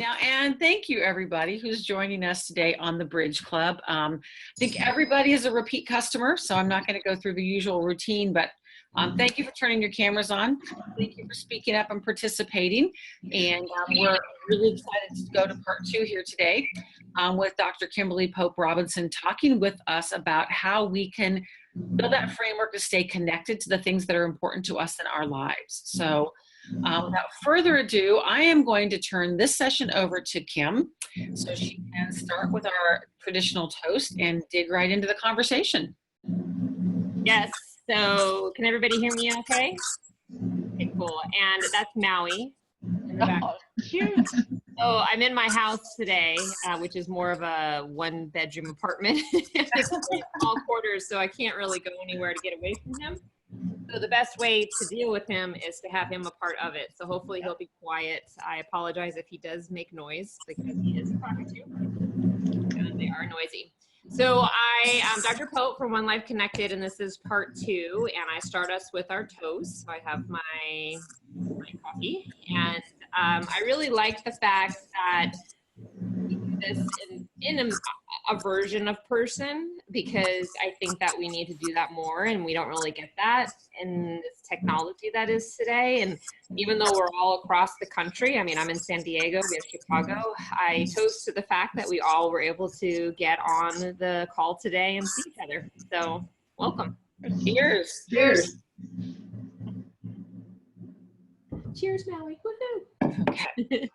Now, and thank you everybody who's joining us today on the Bridge Club. I think everybody is a repeat customer, so I'm not going to go through the usual routine, but thank you for turning your cameras on. Thank you for speaking up and participating. And we're really excited to go to part 2 here today with Dr. Kimberly Pope-Robinson talking with us about how we can build that framework to stay connected to the things that are important to us in our lives. So without further ado, I am going to turn this session over to Kim so she can start with our traditional toast and dig right into the conversation. Yes, so can everybody hear me okay? Okay, cool. And that's Maui in the back. Oh, cute. So I'm in my house today, which is more of a 1-bedroom apartment. It's small quarters, so I can't really go anywhere to get away from him. So the best way to deal with him is to have him a part of it. So hopefully he'll be quiet. I apologize if he does make noise because he is talking to you. And they are noisy. So I am Dr. Pope from One Life Connected, and this is part 2. And I start us with our toast. So I have my coffee, and I really like the fact that we do this in a version of person, because I think that we need to do that more, and we don't really get that in this technology that is today. And even though we're all across the country, I mean, I'm in San Diego, we have Chicago, I toast to the fact that we all were able to get on the call today and see each other. So welcome. Cheers. Cheers. Cheers, Maui. Woohoo. Okay.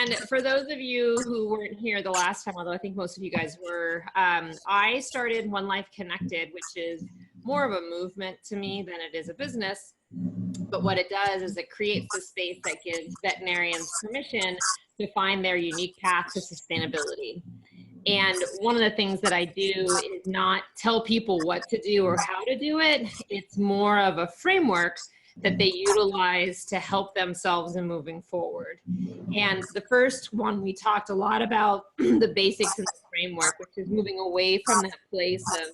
And for those of you who weren't here the last time, although I think most of you guys were, I started One Life Connected, which is more of a movement to me than it is a business. But what it does is it creates a space that gives veterinarians permission to find their unique path to sustainability. And one of the things that I do is not tell people what to do or how to do it. It's more of a framework that they utilize to help themselves in moving forward. And the first one, we talked a lot about the basics of the framework, which is moving away from that place of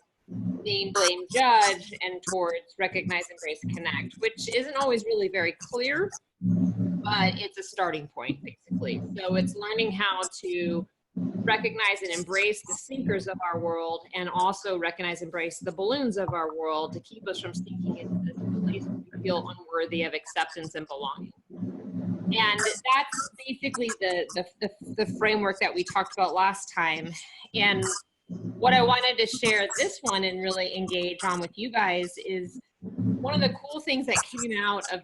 name, blame, judge, and towards recognize, embrace, connect, which isn't always really very clear, but it's a starting point, basically. So it's learning how to recognize and embrace the sinkers of our world, and also recognize and embrace the balloons of our world to keep us from sinking into this place where we feel unworthy of acceptance and belonging. And that's basically the framework that we talked about last time. And what I wanted to share this one and really engage on with you guys is one of the cool things that came out of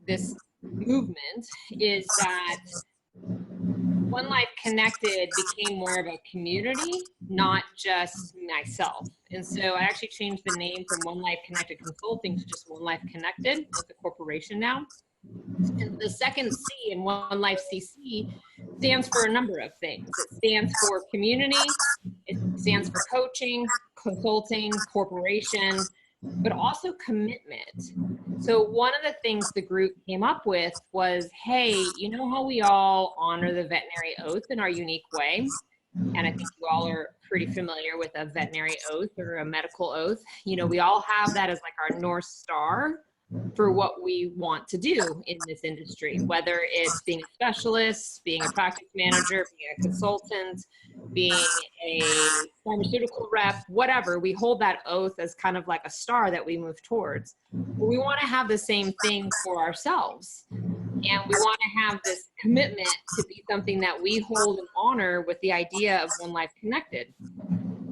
this movement is that One Life Connected became more of a community, not just myself. And so I actually changed the name from One Life Connected Consulting to just One Life Connected. It's a corporation now. And the second C in One Life CC stands for a number of things. It stands for community, it stands for coaching, consulting, corporation, but also commitment. So one of the things the group came up with was, hey, you know how we all honor the veterinary oath in our unique way? And I think you all are pretty familiar with a veterinary oath or a medical oath. You know, we all have that as like our North Star for what we want to do in this industry, whether it's being a specialist, being a practice manager, being a consultant, being a pharmaceutical rep, whatever. We hold that oath as kind of like a star that we move towards. But we want to have the same thing for ourselves. And we want to have this commitment to be something that we hold and honor with the idea of One Life Connected.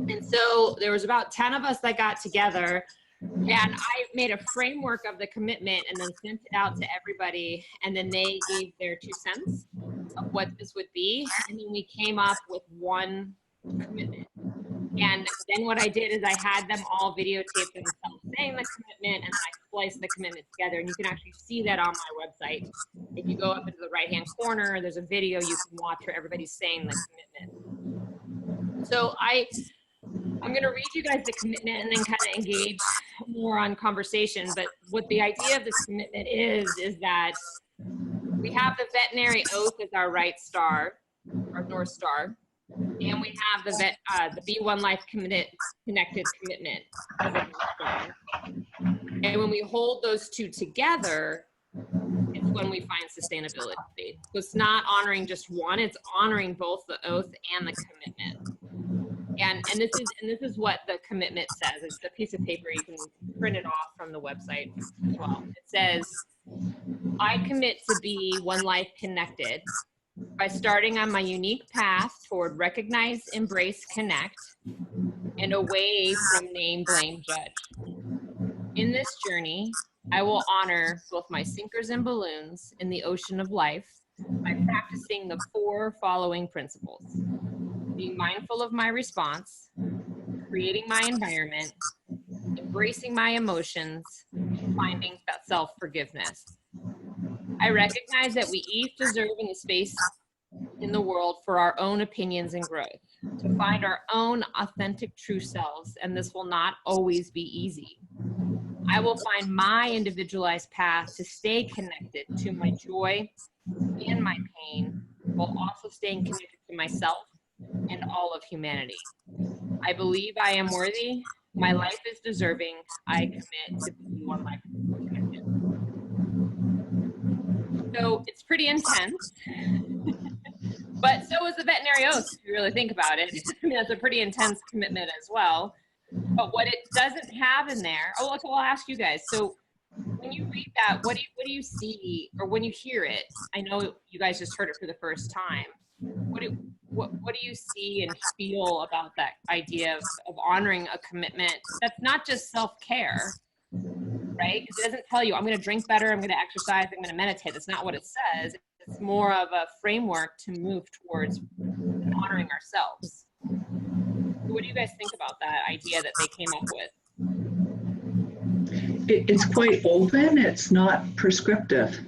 And so there was about 10 of us that got together, and I made a framework of the commitment and then sent it out to everybody, and then they gave their 2 cents of what this would be, and then we came up with one commitment. And then what I did is I had them all videotape themselves saying the commitment, and I spliced the commitment together, and you can actually see that on my website. If you go up into the right-hand corner, there's a video you can watch where everybody's saying the commitment. So I'm going to read you guys the commitment and then kind of engage more on conversation. But what the idea of this commitment is that we have the veterinary oath as our right star, our North Star, and we have the Be One Life Connected commitment as a North Star. And when we hold those two together, it's when we find sustainability. So it's not honoring just one, it's honoring both the oath and the commitment. And this is what the commitment says. It's a piece of paper, you can print it off from the website as well. It says, I commit to be one life connected by starting on my unique path toward recognize, embrace, connect, and away from name, blame, judge. In this journey, I will honor both my sinkers and balloons in the ocean of life by practicing the 4 following principles: being mindful of my response, creating my environment, embracing my emotions, finding self-forgiveness. I recognize that we each deserve in the space in the world for our own opinions and growth, to find our own authentic true selves, and this will not always be easy. I will find my individualized path to stay connected to my joy and my pain, while also staying connected to myself and all of humanity. I believe I am worthy. My life is deserving. I commit to be one life connected. So it's pretty intense, but so is the veterinary oath, if you really think about it. I mean, that's a pretty intense commitment as well. But what it doesn't have in there, so I'll ask you guys. So when you read that, what do you see, or when you hear it? I know you guys just heard it for the first time. What do you see and feel about that idea of honoring a commitment that's not just self-care, right? Because it doesn't tell you, I'm going to drink better, I'm going to exercise, I'm going to meditate. That's not what it says. It's more of a framework to move towards honoring ourselves. What do you guys think about that idea that they came up with? It's quite open. It's not prescriptive.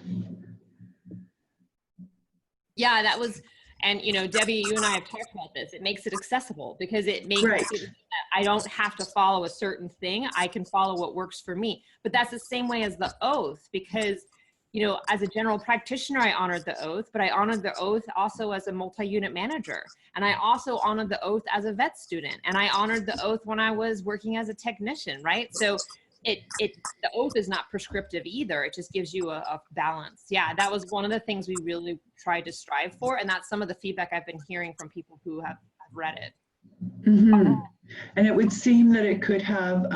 Yeah, that was, and you know, Debbie, you and I have talked about this. It makes it accessible because it makes Right. it that I don't have to follow a certain thing. I can follow what works for me. But that's the same way as the oath, because you know, as a general practitioner, I honored the oath, but I honored the oath also as a multi-unit manager. And I also honored the oath as a vet student. And I honored the oath when I was working as a technician, right? So the oath is not prescriptive either. It just gives you a balance. Yeah, that was one of the things we really tried to strive for. And that's some of the feedback I've been hearing from people who have read it. Mm-hmm. And it would seem that it could have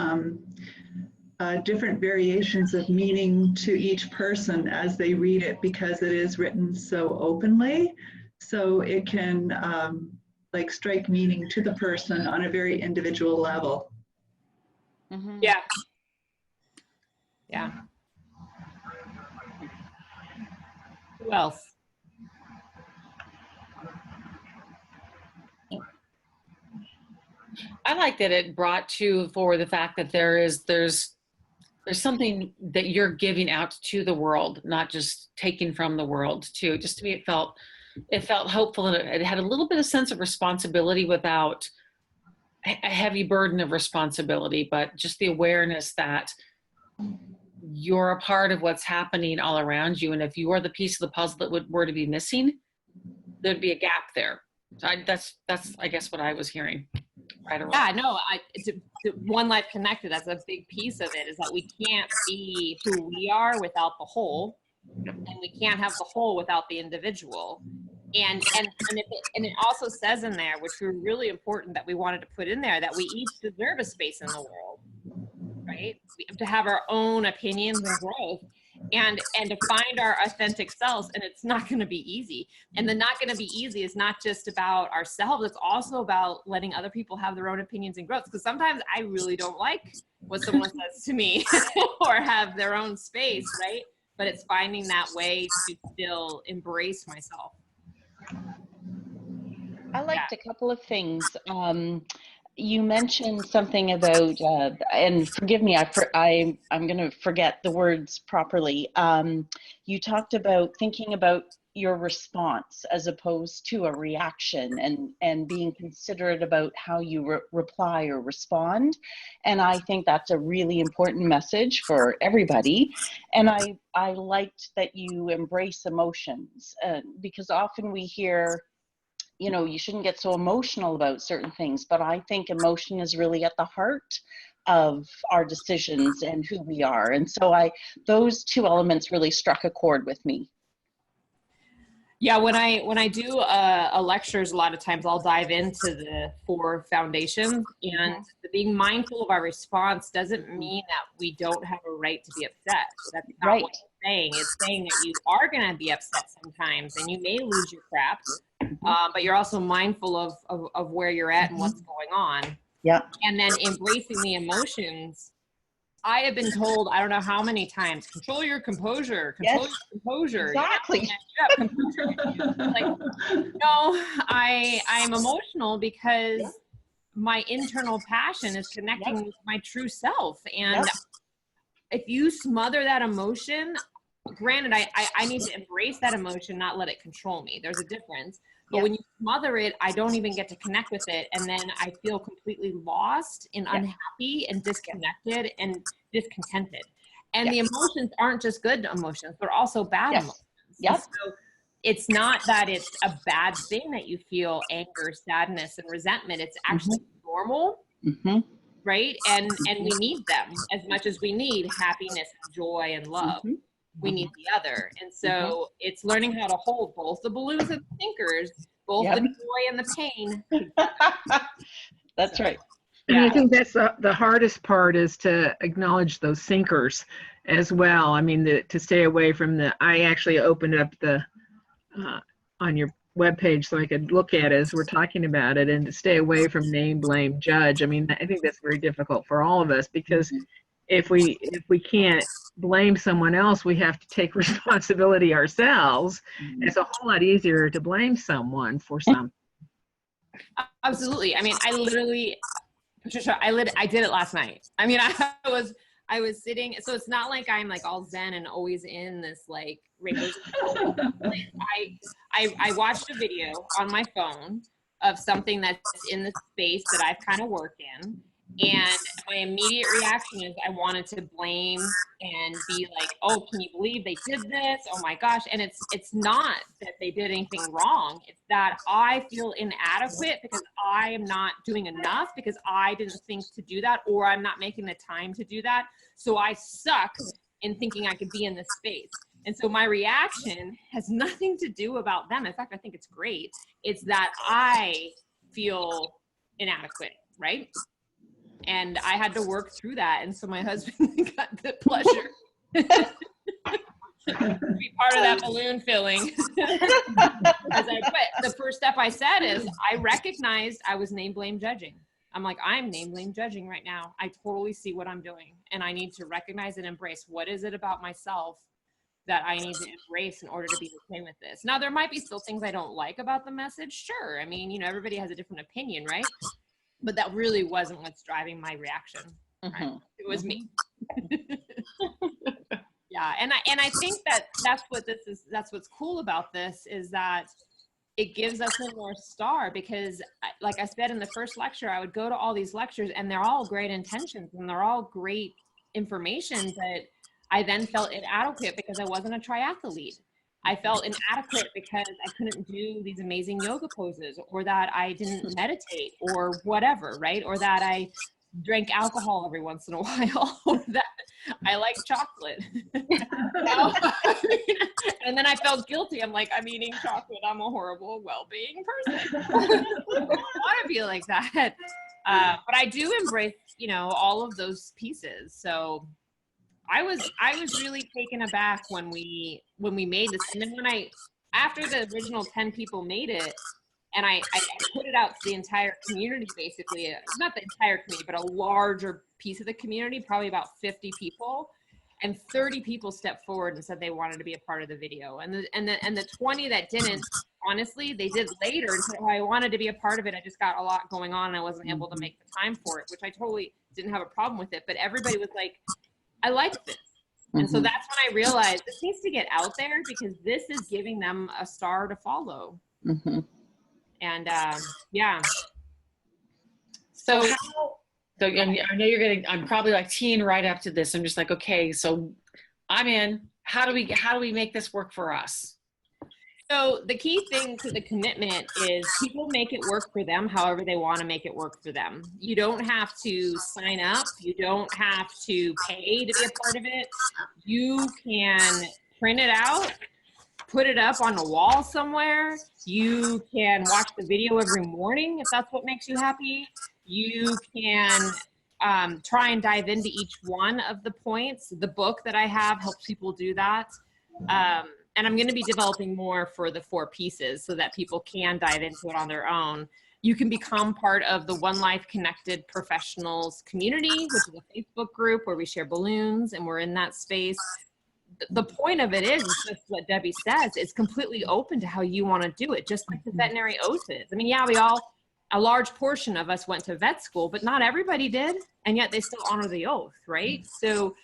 different variations of meaning to each person as they read it, because it is written so openly. So it can like strike meaning to the person on a very individual level. Mm-hmm. Yeah. Yeah. Who else? I like that it brought forward the fact that there's something that you're giving out to the world, not just taking from the world too. Just to me, it felt hopeful, and it had a little bit of sense of responsibility without a heavy burden of responsibility, but just the awareness that you're a part of what's happening all around you. And if you are the piece of the puzzle that were to be missing, there'd be a gap there. So that's I guess what I was hearing. Right or wrong. Yeah, no, it's one life connected. That's a big piece of it, is that we can't be who we are without the whole, and we can't have the whole without the individual. And it also says in there, which were really important that we wanted to put in there, that we each deserve a space in the world, right? We have to have our own opinions and growth, and to find our authentic selves. And it's not going to be easy. And the not going to be easy is not just about ourselves. It's also about letting other people have their own opinions and growth. Because sometimes I really don't like what someone says to me or have their own space, right? But it's finding that way to still embrace myself. I liked a couple of things. You mentioned something about, and forgive me, I'm going to forget the words properly. You talked about thinking about your response as opposed to a reaction, and being considerate about how you reply or respond. And I think that's a really important message for everybody. And I liked that you embrace emotions, because often we hear you know, you shouldn't get so emotional about certain things, but I think emotion is really at the heart of our decisions and who we are. And so those two elements really struck a chord with me. Yeah, when I do a lectures, a lot of times I'll dive into the 4 foundations, and being mindful of our response doesn't mean that we don't have a right to be upset. That's not Right. what it's saying. It's saying that you are going to be upset sometimes, and you may lose your crap, but you're also mindful of where you're at and what's going on. Yeah. And then embracing the emotions. I have been told, I don't know how many times, control your composure, control your composure. Exactly. You know? Like, no, I'm emotional because my internal passion is connecting with my true self. And if you smother that emotion, granted, I need to embrace that emotion, not let it control me. There's a difference. But when you smother it, I don't even get to connect with it. And then I feel completely lost and unhappy and disconnected and discontented. And the emotions aren't just good emotions, they're also bad emotions. Yep. So it's not that it's a bad thing that you feel anger, sadness, and resentment. It's actually normal, right? And we need them as much as we need happiness, joy, and love. We need the other. And so it's learning how to hold both the balloons and the sinkers, both the joy and the pain. That's right. And I think that's the hardest part, is to acknowledge those sinkers as well. I mean, to stay away from I actually opened up on your webpage so I could look at it as we're talking about it, and to stay away from name, blame, judge. I mean, I think that's very difficult for all of us, because if we can't blame someone else, we have to take responsibility ourselves. It's a whole lot easier to blame someone for something. Absolutely. I mean, I literally, Patricia, I did it last night. I mean, I was sitting, so it's not like I'm like all zen and always in this like rainbows. I watched a video on my phone of something that's in the space that I've kind of worked in. And my immediate reaction is I wanted to blame and be like, oh, can you believe they did this? Oh my gosh. And it's not that they did anything wrong. It's that I feel inadequate because I am not doing enough, because I didn't think to do that, or I'm not making the time to do that. So I suck in thinking I could be in this space. And so my reaction has nothing to do about them. In fact, I think it's great. It's that I feel inadequate, right? And I had to work through that. And so my husband got the pleasure to be part of that balloon filling. As I quit, the first step I said is I recognized I was name, blame, judging. I'm like, I'm name, blame, judging right now. I totally see what I'm doing. And I need to recognize and embrace, what is it about myself that I need to embrace in order to be okay with this? Now, there might be still things I don't like about the message. Sure. I mean, everybody has a different opinion, right? But that really wasn't what's driving my reaction. Right? It was me. Yeah, and I think that's what this is. That's what's cool about this, is that it gives us a North Star, because like I said in the first lecture, I would go to all these lectures and they're all great intentions and they're all great information, but I then felt inadequate because I wasn't a triathlete. I felt inadequate because I couldn't do these amazing yoga poses, or that I didn't meditate, or whatever, right? Or that I drank alcohol every once in a while, or that I like chocolate. And then I felt guilty. I'm like, I'm eating chocolate. I'm a horrible, well-being person. I don't want to be like that. But I do embrace, all of those pieces. So I was really taken aback when we made this. And then after the original 10 people made it, and I put it out to the entire community, basically, not the entire community, but a larger piece of the community, probably about 50 people, and 30 people stepped forward and said they wanted to be a part of the video. And the 20 that didn't, honestly, they did later and said, oh, I wanted to be a part of it. I just got a lot going on and I wasn't able to make the time for it, which I totally didn't have a problem with it. But everybody was like, I like this. And so that's when I realized this needs to get out there, because this is giving them a star to follow. And yeah. So I know I'm probably like teeing right up to this. I'm just like, okay, so I'm in. How do we make this work for us? So the key thing to the commitment is people make it work for them however they want to make it work for them. You don't have to sign up. You don't have to pay to be a part of it. You can print it out, put it up on a wall somewhere. You can watch the video every morning if that's what makes you happy. You can try and dive into each one of the points. The book that I have helps people do that. And I'm going to be developing more for the 4 pieces so that people can dive into it on their own. You can become part of the One Life Connected Professionals community, which is a Facebook group where we share balloons and we're in that space. The point of it is just what Debbie says, it's completely open to how you want to do it, just like the veterinary oath is. I mean, yeah, a large portion of us went to vet school, but not everybody did, and yet they still honor the oath, right? So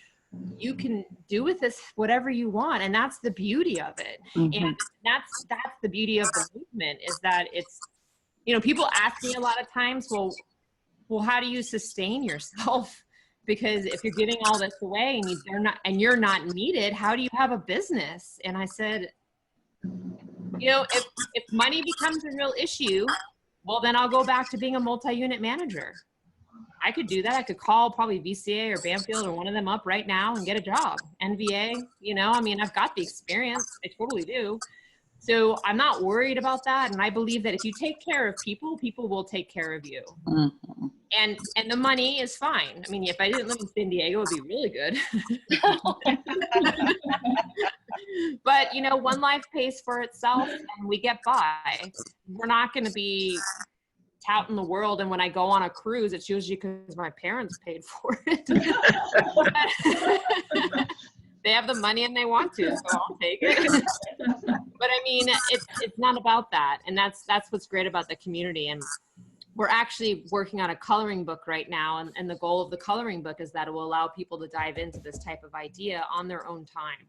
you can do with this whatever you want, and that's the beauty of it. And that's the beauty of the movement, is that it's, you know, people ask me a lot of times, well, how do you sustain yourself? Because if you're giving all this away and you're not needed, how do you have a business? And I said, you know, if money becomes a real issue, well, then I'll go back to being a multi-unit manager. I could do that. I could call probably VCA or Banfield or one of them up right now and get a job. NVA, you know, I mean, I've got the experience. I totally do. So I'm not worried about that. And I believe that if you take care of people, people will take care of you. And the money is fine. I mean, if I didn't live in San Diego, it would be really good. But, you know, One Life pays for itself and we get by. We're not going to be touting the world. And when I go on a cruise, it's usually because my parents paid for it. They have the money and they want to, so I'll take it. But I mean, it's not about that. And that's what's great about the community. And we're actually working on a coloring book right now. And the goal of the coloring book is that it will allow people to dive into this type of idea on their own time.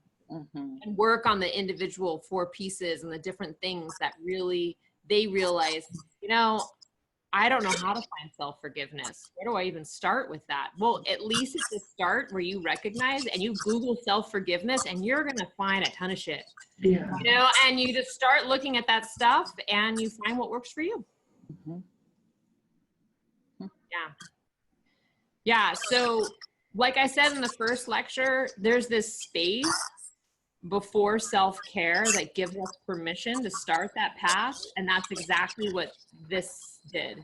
And work on the individual 4 pieces and the different things that really they realize, you know, I don't know how to find self-forgiveness. Where do I even start with that? Well, at least it's a start where you recognize and you Google self-forgiveness and you're going to find a ton of shit. Yeah. You know, and you just start looking at that stuff and you find what works for you. Yeah. So like I said in the first lecture, there's this space before self-care that gives us permission to start that path. And that's exactly what this did.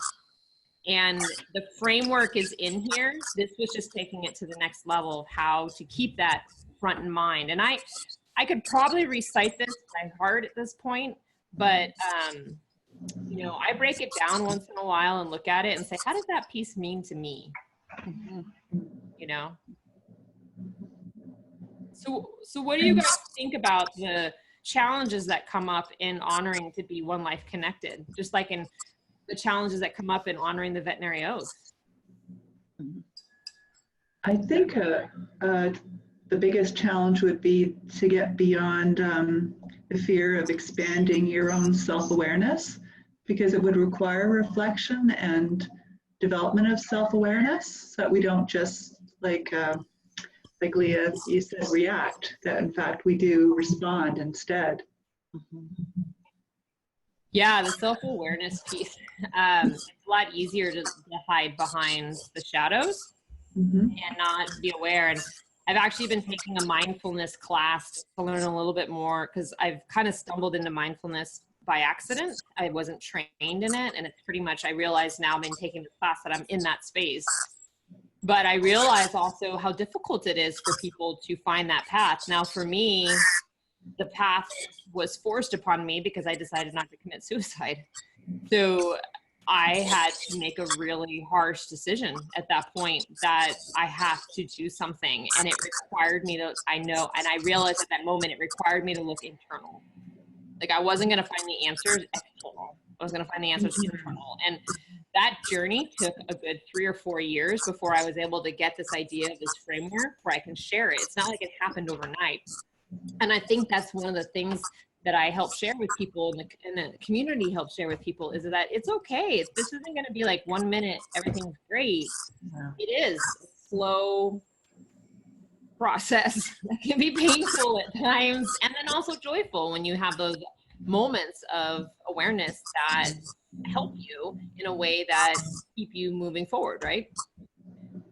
And the framework is in here. This was just taking it to the next level of how to keep that front in mind. And I could probably recite this by heart at this point, but you know, I break it down once in a while and look at it and say, how does that piece mean to me? You know? So what do you guys think about the challenges that come up in honoring to be One Life Connected, just like in the challenges that come up in honoring the veterinary oath? I think the biggest challenge would be to get beyond the fear of expanding your own self-awareness, because it would require reflection and development of self-awareness, so that we don't just like Leah, you said, react, that in fact we do respond instead. Yeah, the self-awareness piece. It's a lot easier to hide behind the shadows and not be aware. And I've actually been taking a mindfulness class to learn a little bit more, because I've kind of stumbled into mindfulness by accident. I wasn't trained in it. And it's pretty much, I realize now, I've been taking this class, that I'm in that space. But I realize also how difficult it is for people to find that path. Now, for me, the path was forced upon me because I decided not to commit suicide. So I had to make a really harsh decision at that point that I have to do something. And it required me to, and I realized at that moment, it required me to look internal. Like, I wasn't going to find the answers external. I was going to find the answers internal. And that journey took a good 3 or 4 years before I was able to get this idea of this framework where I can share it. It's not like it happened overnight. And I think that's one of the things that I help share with people, and the community helps share with people, is that it's okay. This isn't going to be like 1 minute, everything's great. Yeah. It is a slow process that can be painful at times, and then also joyful when you have those moments of awareness that help you in a way that keep you moving forward, right?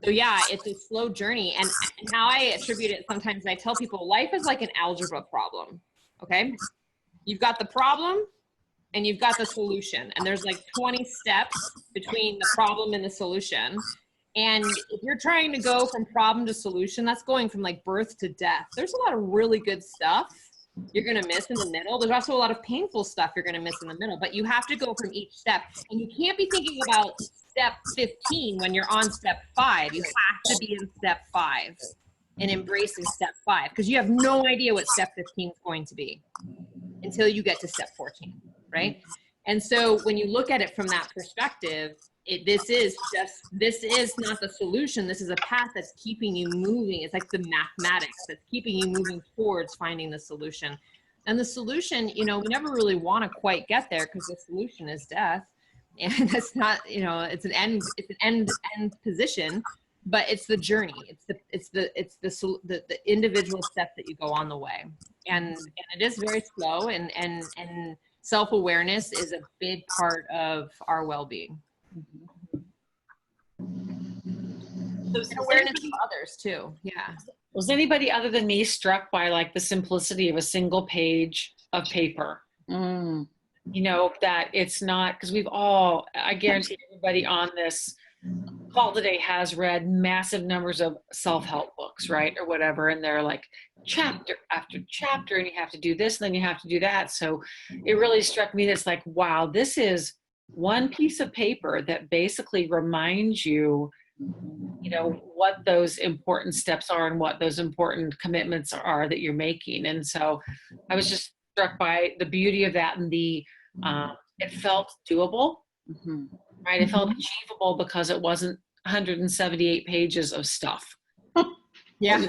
So yeah, it's a slow journey. And how I attribute it, sometimes I tell people life is like an algebra problem, okay? You've got the problem and you've got the solution. And there's like 20 steps between the problem and the solution. And if you're trying to go from problem to solution, that's going from like birth to death. There's a lot of really good stuff you're going to miss in the middle. There's also a lot of painful stuff you're going to miss in the middle, but you have to go from each step. And you can't be thinking about step 15 when you're on step 5. You have to be in step 5 and embracing step 5, because you have no idea what step 15 is going to be until you get to step 14, right? And so when you look at it from that perspective, this is not the solution. This is a path that's keeping you moving. It's like the mathematics that's keeping you moving towards finding the solution. And the solution, you know, we never really want to quite get there because the solution is death. And that's not, you know, it's an end position, but it's the journey. It's the individual step that you go on the way. And it is very slow, and self-awareness is a big part of our well-being. So awareness of others too. Yeah. Was anybody other than me struck by like the simplicity of a single page of paper? You know, that it's not, because we've all, I guarantee everybody on this call today has read massive numbers of self-help books, right? Or whatever. And they're like chapter after chapter, and you have to do this, and then you have to do that. So it really struck me that's like, wow, this is one piece of paper that basically reminds you, you know, what those important steps are and what those important commitments are that you're making. And so I was just struck by the beauty of that, and the it felt doable, right? It felt achievable because it wasn't 178 pages of stuff. Yeah.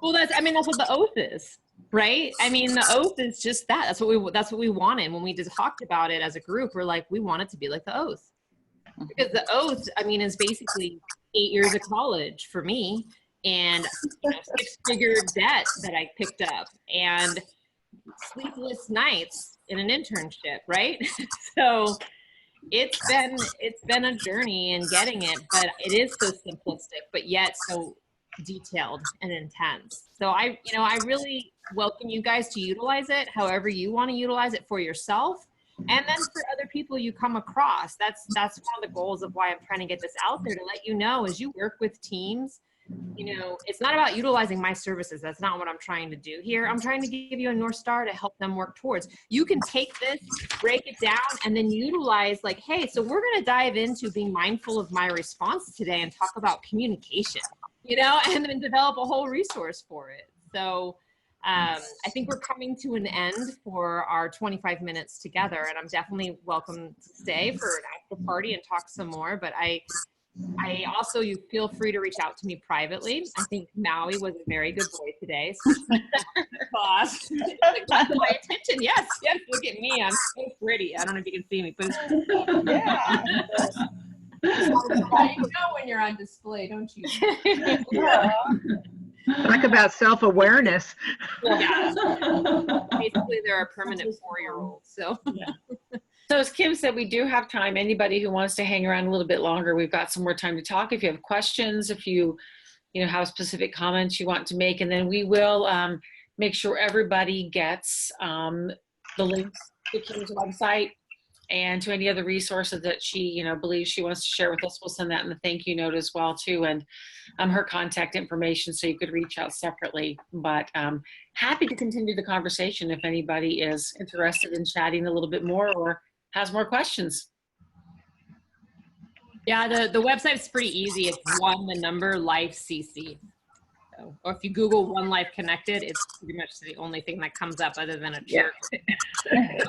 Well, that's what the oath is, right? I mean, the oath is just that. That's what we wanted when we just talked about it as a group. We're like, we want it to be like the oath, because the oath, I mean, is basically 8 years of college for me, and 6-figure debt that I picked up, and sleepless nights in an internship, right? So it's been a journey in getting it, but it is so simplistic, but yet so detailed and intense. So I really welcome you guys to utilize it however you want to utilize it for yourself, and then for other people you come across. That's one of the goals of why I'm trying to get this out there, to let you know, as you work with teams, you know, it's not about utilizing my services. That's not what I'm trying to do here. I'm trying to give you a North Star to help them work towards. You can take this, break it down, and then utilize, like, hey, so we're going to dive into being mindful of my response today and talk about communication, you know, and then develop a whole resource for it. So I think we're coming to an end for our 25 minutes together, and I'm definitely welcome to stay for an after party and talk some more. But I also, you feel free to reach out to me privately. I think Maui was a very good boy today. So boss, got my attention. Yes, look at me. I'm so pretty. I don't know if you can see me, but yeah. You know when you're on display, don't you? Yeah. Talk about self-awareness. Yeah. Basically, they're a permanent 4-year-old. So. Yeah. So as Kim said, we do have time. Anybody who wants to hang around a little bit longer, we've got some more time to talk. If you have questions, if you have specific comments you want to make, and then we will make sure everybody gets the links to Kim's website and to any other resources that she, believes she wants to share with us. We'll send that in the thank you note as well too, and her contact information, so you could reach out separately. But happy to continue the conversation if anybody is interested in chatting a little bit more or has more questions. Yeah, the website's pretty easy. It's Life CC. So, or if you Google One Life Connected, it's pretty much the only thing that comes up other than a church. Yeah.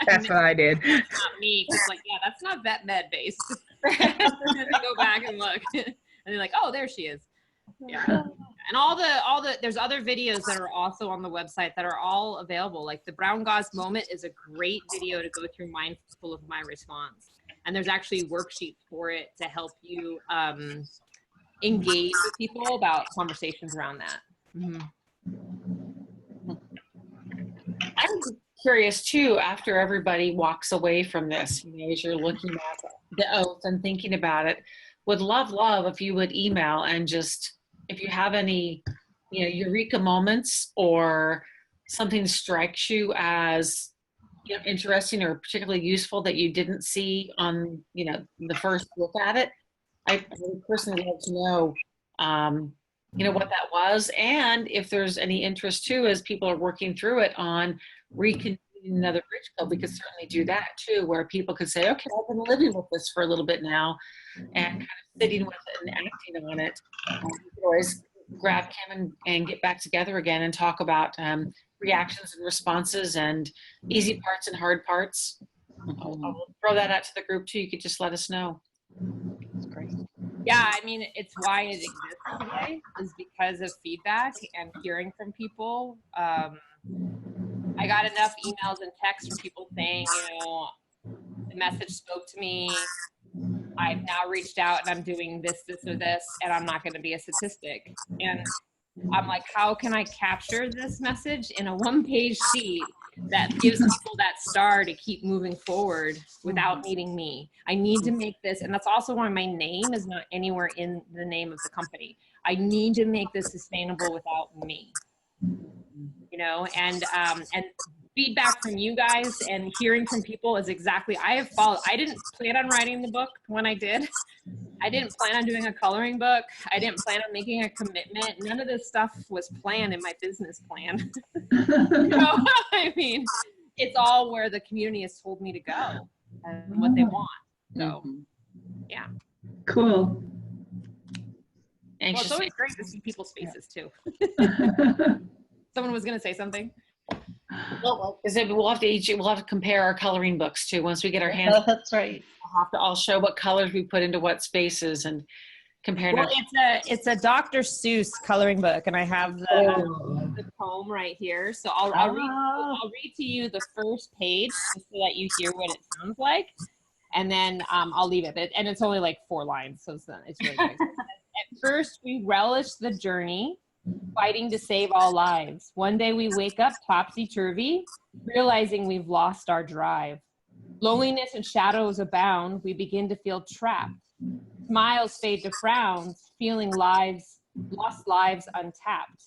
That's what I did. Not me, because that's not vet med based. Go back and look, and they're like, oh, there she is. Yeah. And all the there's other videos that are also on the website that are all available. Like the Brown Gauze Moment is a great video to go through, mindful of my response. And there's actually worksheets for it to help you engage with people about conversations around that. Mm-hmm. I'm curious too, after everybody walks away from this, as you're looking at the oath and thinking about it, would love if you would email and just, if you have any, eureka moments or something strikes you as, interesting or particularly useful that you didn't see on, the first look at it. I would personally love to know, what that was. And if there's any interest too, as people are working through it on reconvening another bridge club, we could certainly do that too, where people could say, okay, I've been living with this for a little bit now and kind of sitting with it and acting on it. You could always grab Kim and get back together again and talk about reactions and responses and easy parts and hard parts. I'll throw that out to the group too. You could just let us know. That's great. Yeah, I mean, it's why it exists today, is because of feedback and hearing from people. I got enough emails and texts from people saying, the message spoke to me. I've now reached out and I'm doing this, or this, and I'm not going to be a statistic. And I'm like, how can I capture this message in a one-page sheet that gives people that star to keep moving forward without needing me? I need to make this, and that's also why my name is not anywhere in the name of the company. I need to make this sustainable without me, and feedback from you guys and hearing from people is exactly, I didn't plan on writing the book when I did. I didn't plan on doing a coloring book. I didn't plan on making a commitment. None of this stuff was planned in my business plan. I mean, it's all where the community has told me to go and what they want. So, yeah. Cool. Well, it's always great to see people's faces too. Someone was going to say something. Well, we'll have to compare our coloring books too. Once we get our hands, that's right. I'll show what colors we put into what spaces and compare. Well, it's a Dr. Seuss coloring book, and I have the poem right here. So I'll read to you the first page just so that you hear what it sounds like, and then I'll leave it. And it's only like 4 lines, so it's really good. At first, we relish the journey, fighting to save all lives. One day we wake up topsy-turvy, realizing we've lost our drive. Loneliness and shadows abound. We begin to feel trapped. Smiles fade to frowns, feeling lost lives untapped.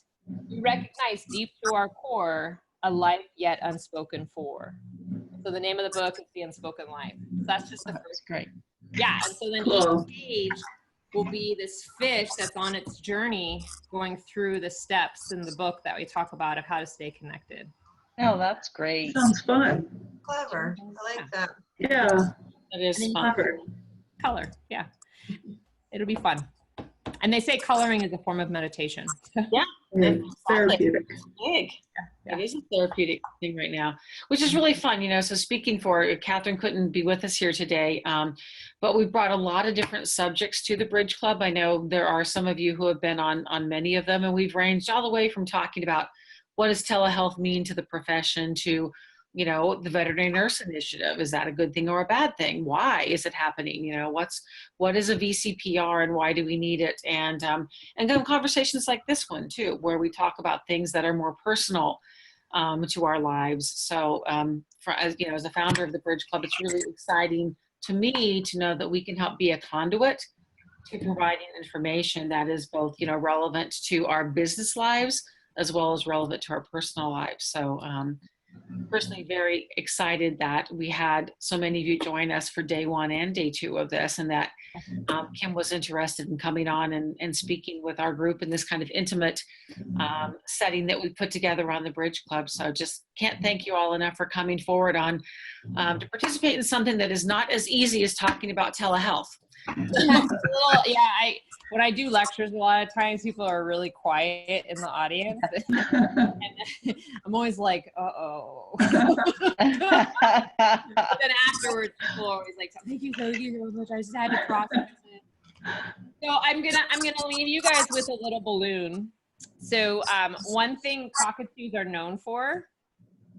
We recognize deep to our core a life yet unspoken for. So the name of the book is The Unspoken Life. So that's just the first. Great. Yeah, and so then each page will be this fish that's on its journey going through the steps in the book that we talk about of how to stay connected. Oh, that's great. Sounds fun. Clever. I like that. Yeah. It is fun. Clever. Color, yeah. It'll be fun. And they say coloring is a form of meditation. Yeah. Therapeutic. Big. Yeah. It is a therapeutic thing right now, which is really fun, So speaking for, Catherine couldn't be with us here today, but we brought a lot of different subjects to the Bridge Club. I know there are some of you who have been on many of them, and we've ranged all the way from talking about what does telehealth mean to the profession to, the veterinary nurse initiative. Is that a good thing or a bad thing? Why is it happening? What is a VCPR and why do we need it? And then conversations like this one too, where we talk about things that are more personal to our lives. So as a founder of the Bridge Club, it's really exciting to me to know that we can help be a conduit to providing information that is both, relevant to our business lives as well as relevant to our personal lives. So personally very excited that we had so many of you join us for day 1 and day 2 of this, and that Kim was interested in coming on and speaking with our group in this kind of intimate setting that we put together on the Bridge Club. So just can't thank you all enough for coming forward on to participate in something that is not as easy as talking about telehealth. When I do lectures, a lot of times people are really quiet in the audience. And I'm always like, uh-oh. But then afterwards, people are always like, thank you so much. I just had to process it. So I'm gonna leave you guys with a little balloon. So one thing cockatoos are known for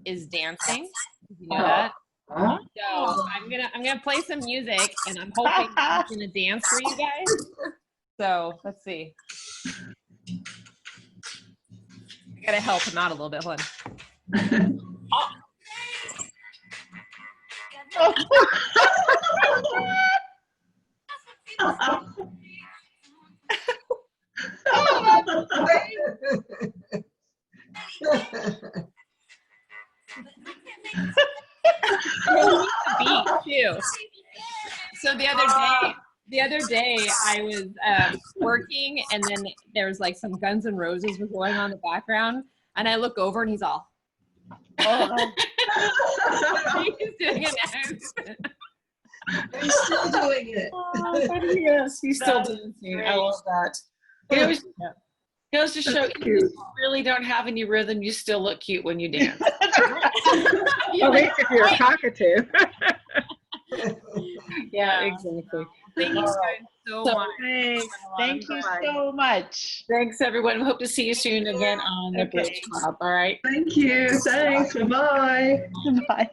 is dancing. Did you know that? So I'm gonna play some music, and I'm hoping I'm gonna dance for you guys. So let's see. I gotta help him out a little bit. Hold on. Beat too. So the other day I was working, and then there was like some Guns N' Roses were going on in the background, and I look over and he's all, oh. He's doing an accent. He's still doing it. Oh, but he is. He's still dancing. I love that. It goes to show if you really don't have any rhythm, you still look cute when you dance. At least if you're a cockatoo. Yeah, exactly. Thank you guys so much. Thank you so much. Thanks, everyone. We hope to see you soon again on the Bridge Club. All right. Thank you. Thanks. Bye-bye. Bye.